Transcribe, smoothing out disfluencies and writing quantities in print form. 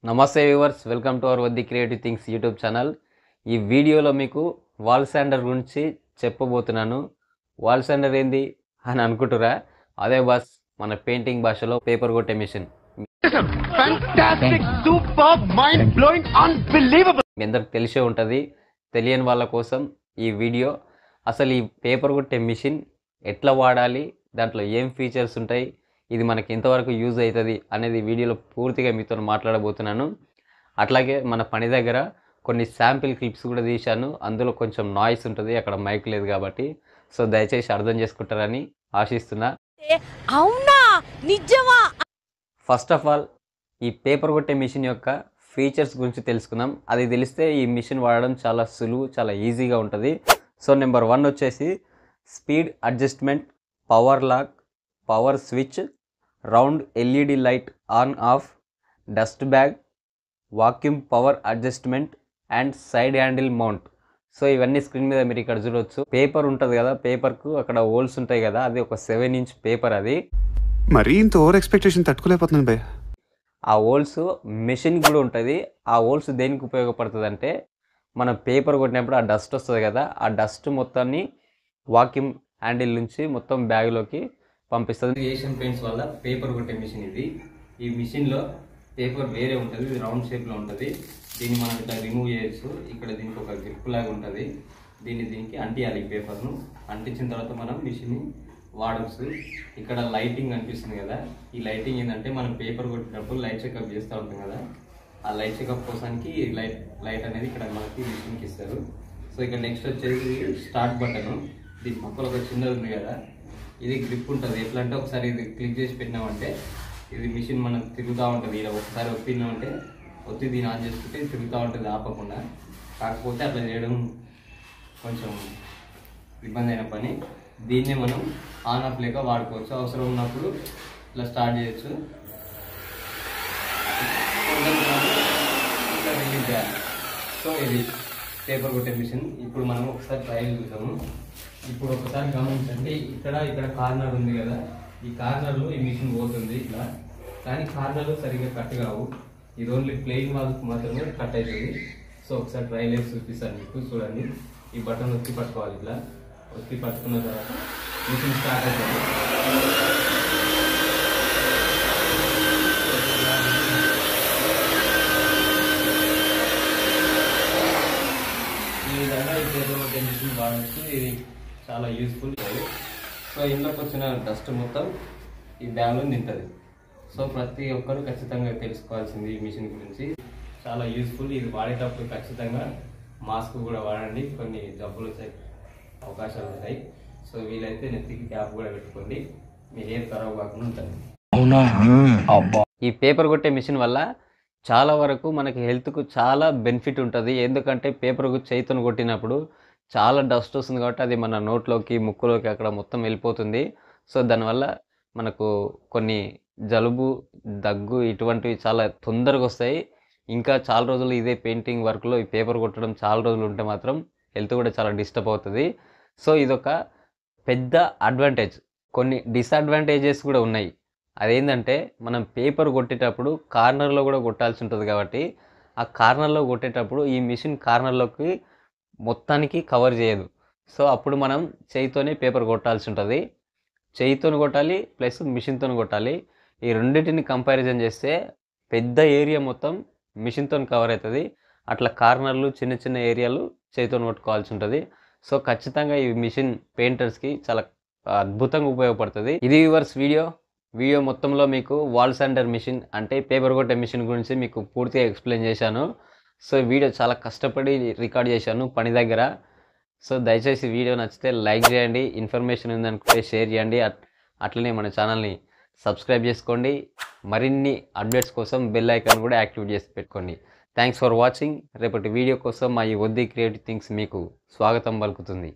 నమస్తే viewers, welcome to our వద్ది creative things YouTube channel. ఈ వీడియోలో మీకు వాల్ శాండర్ గురించి చెప్పబోతున్నాను. వాల్ శాండర్ ఏంది అని అనుకుంటురా? అదే బాస్, మన పెయింటింగ్ భాషలో పేపర్ కొట్టే మిషన్. మీ అందరికి తెలిసే ఉంటుంది. తెలియని వాళ్ళ కోసం ఈ వీడియో. అసలు ఈ పేపర్ కొట్టే మిషన్ ఎట్లా వాడాలి, దాంట్లో ఏం ఫీచర్స్ ఉంటాయి, ఇది మనకి ఎంతవరకు యూజ్ అవుతుంది అనేది వీడియోలో పూర్తిగా మీతో మాట్లాడబోతున్నాను. అట్లాగే మన పని దగ్గర కొన్ని శాంపిల్ క్లిప్స్ కూడా తీశాను. అందులో కొంచెం నాయిస్ ఉంటుంది, అక్కడ మైక్ లేదు కాబట్టి. సో దయచేసి అర్థం చేసుకుంటారని ఆశిస్తున్నా. అవునా, నిజమా? ఫస్ట్ ఆఫ్ ఆల్ ఈ పేపర్ కొట్టే మిషన్ యొక్క ఫీచర్స్ గురించి తెలుసుకుందాం. అది తెలిస్తే ఈ మిషన్ వాడడం చాలా సులువు, చాలా ఈజీగా ఉంటుంది. సో నెంబర్ 1 వచ్చేసి speed adjustment, power lock, power switch, round LED light on off, dust bag, vacuum power adjustment and side handle mount. So ఇవన్నీ స్క్రీన్ మీద మీరు ఇక్కడ చూడవచ్చు. పేపర్ ఉంటుంది కదా, పేపర్కు అక్కడ హోల్స్ ఉంటాయి కదా, అది ఒక 7 ఇంచ్ పేపర్. అది మరీ ఇంత ఓవర్ ఎక్స్పెక్టేషన్ తట్టుకోలేకపోతున్నాను భయ్య. ఆ హోల్స్ మెషిన్ కూడా ఉంటుంది. ఆ హోల్స్ దేనికి ఉపయోగపడుతుంది అంటే, మనం పేపర్ కొట్టినప్పుడు ఆ డస్ట్ వస్తుంది కదా, ఆ డస్ట్ మొత్తాన్ని వాక్యూమ్ హ్యాండిల్ నుంచి మొత్తం బ్యాగ్లోకి పంపిస్తుంది. ఏషియన్ పెయింట్స్ వల్ల పేపర్ కొట్టే మిషన్ ఇది. ఈ మిషన్లో పేపర్ వేరే ఉంటుంది, ఇది రౌండ్ షేప్లో ఉంటుంది. దీన్ని మనం ఇట్లా రిమూవ్ చేయొచ్చు. ఇక్కడ దీనికి ఒక గ్రిప్ లాగా ఉంటుంది, దీనికి అంటియాలి. ఈ పేపర్ను అంటించిన తర్వాత మనం మిషన్ని వాడచ్చు. ఇక్కడ లైటింగ్ కనిపిస్తుంది కదా, ఈ లైటింగ్ ఏంటంటే మనం పేపర్ కొట్టినప్పుడు లైట్ చెకప్ చేస్తూ ఉంటాం కదా, ఆ లైట్ చెకప్ కోసానికి లైట్ అనేది ఇక్కడ మనకి మిషన్కి ఇస్తారు. సో ఇక్కడ నెక్స్ట్ వచ్చేసి స్టార్ట్ బటన్. దీని పక్కన ఒక చిన్నది ఉంది కదా, ఇది గ్రిప్ ఉంటుంది. ఎట్లా అంటే ఒకసారి ఇది క్లిక్ చేసి పెట్టినామంటే ఇది మిషన్ మనం తిరుగుతూ ఉంటుంది. ఇలా ఒకసారి ఒత్తినామంటే దీన్ని ఆన్ చేసుకుంటే తిరుగుతూ ఉంటుంది ఆపకుండా. కాకపోతే అట్లా చేయడం కొంచెం ఇబ్బంది అయిన పని. దీన్నే మనం ఆన్ ఆఫ్ లేక వాడుకోవచ్చు. అవసరం ఉన్నప్పుడు ఇట్లా స్టార్ట్ చేయొచ్చు, ఇట్లా రిలీజ్ చేయాలి. సో ఇది పేపర్ కొట్టే మిషన్. ఇప్పుడు మనం ఒకసారి ట్రయల్ చూద్దాము. ఇప్పుడు ఒకసారి గమనించండి, ఇక్కడ కార్నర్ ఉంది కదా, ఈ కార్నర్లో ఈ మిషన్ పోతుంది ఇట్లా. కానీ కార్నర్లు సరిగ్గా కట్ కావు, ఇది ఓన్లీ ప్లెయిన్ వాల్స్ మాత్రమే కట్ అవుతుంది. సో ఒకసారి ట్రయల్ వేసి చూపిస్తాను మీకు. చూడండి, ఈ బటన్ ఒత్తి పట్టుకోవాలి. ఇట్లా ఒత్తి పట్టుకున్న తర్వాత మిషన్ స్టార్ట్ అవుతుంది. ఈ విధంగా ఈ పేపర్ కొట్టే మిషన్ వాడచ్చు. ఇది చాలా యూస్ఫుల్. సో ఇంట్లోకి వచ్చిన డస్ట్ మొత్తం ఈ బ్యాగ్లో నింటుంది. సో ప్రతి ఒక్కరు ఖచ్చితంగా తెలుసుకోవాల్సింది ఈ మిషన్ గురించి. చాలా యూస్ఫుల్. ఇది వాడేటప్పుడు ఖచ్చితంగా మాస్క్ కూడా వాడండి, కొన్ని జబ్బులు వచ్చే అవకాశాలు ఉంటాయి. సో వీలైతే నెత్తికి క్యాప్ కూడా పెట్టుకోండి, మీ హెయిర్ ఖరాబ్ కాకుండా ఉంటుంది. ఈ పేపర్ కొట్టే మిషన్ వల్ల చాలా వరకు మనకి హెల్త్కు చాలా బెనిఫిట్ ఉంటుంది. ఎందుకంటే పేపర్కు చేతితో కొట్టినప్పుడు చాలా డస్ట్ వస్తుంది కాబట్టి అది మన నోట్లోకి, ముక్కులోకి అక్కడ మొత్తం వెళ్ళిపోతుంది. సో దానివల్ల మనకు కొన్ని జలుబు, దగ్గు ఇటువంటివి చాలా తొందరగా వస్తాయి. ఇంకా చాలా రోజులు ఇదే పెయింటింగ్ వర్క్లో ఈ పేపర్ కొట్టడం చాలా రోజులు ఉంటే మాత్రం హెల్త్ కూడా చాలా డిస్టర్బ్ అవుతుంది. సో ఇదొక పెద్ద అడ్వాంటేజ్. కొన్ని డిసడ్వాంటేజెస్ కూడా ఉన్నాయి. అదేంటంటే, మనం పేపర్ కొట్టేటప్పుడు కార్నర్లో కూడా కొట్టాల్సి ఉంటుంది కాబట్టి ఆ కార్నర్లో కొట్టేటప్పుడు ఈ మిషన్ కార్నర్లోకి మొత్తానికి కవర్ చేయదు. సో అప్పుడు మనం చేయితోనే పేపర్ కొట్టాల్సి ఉంటుంది. చేయితో కొట్టాలి ప్లస్ మిషన్తో కొట్టాలి. ఈ రెండింటిని కంపారిజన్ చేస్తే పెద్ద ఏరియా మొత్తం మిషన్తో కవర్ అవుతుంది. అట్లా కార్నర్లు, చిన్న చిన్న ఏరియాలు చేయితో కొట్టుకోవాల్సి ఉంటుంది. సో ఖచ్చితంగా ఈ మిషన్ పెయింటర్స్కి చాలా అద్భుతంగా ఉపయోగపడుతుంది. ఇది వ్యూవర్స్ వీడియో మొత్తంలో మీకు వాల్ శాండర్ మిషన్ అంటే పేపర్ కొట్టే మిషన్ గురించి మీకు పూర్తిగా ఎక్స్ప్లెయిన్ చేశాను. సో వీడియో చాలా కష్టపడి రికార్డ్ చేశాను పని దగ్గర. సో దయచేసి వీడియో నచ్చితే లైక్ చేయండి, ఇన్ఫర్మేషన్ ఉందనుకుంటే షేర్ చేయండి. అట్లనే మన ఛానల్ని సబ్స్క్రైబ్ చేసుకోండి. మరిన్ని అప్డేట్స్ కోసం బెల్ ఐకాన్ కూడా యాక్టివేట్ చేసి పెట్టుకోండి. Thanks for watching. రేపటి వీడియో కోసం మా ఈ వద్ది క్రియేటివ్ థింగ్స్ మీకు స్వాగతం పలుకుతుంది.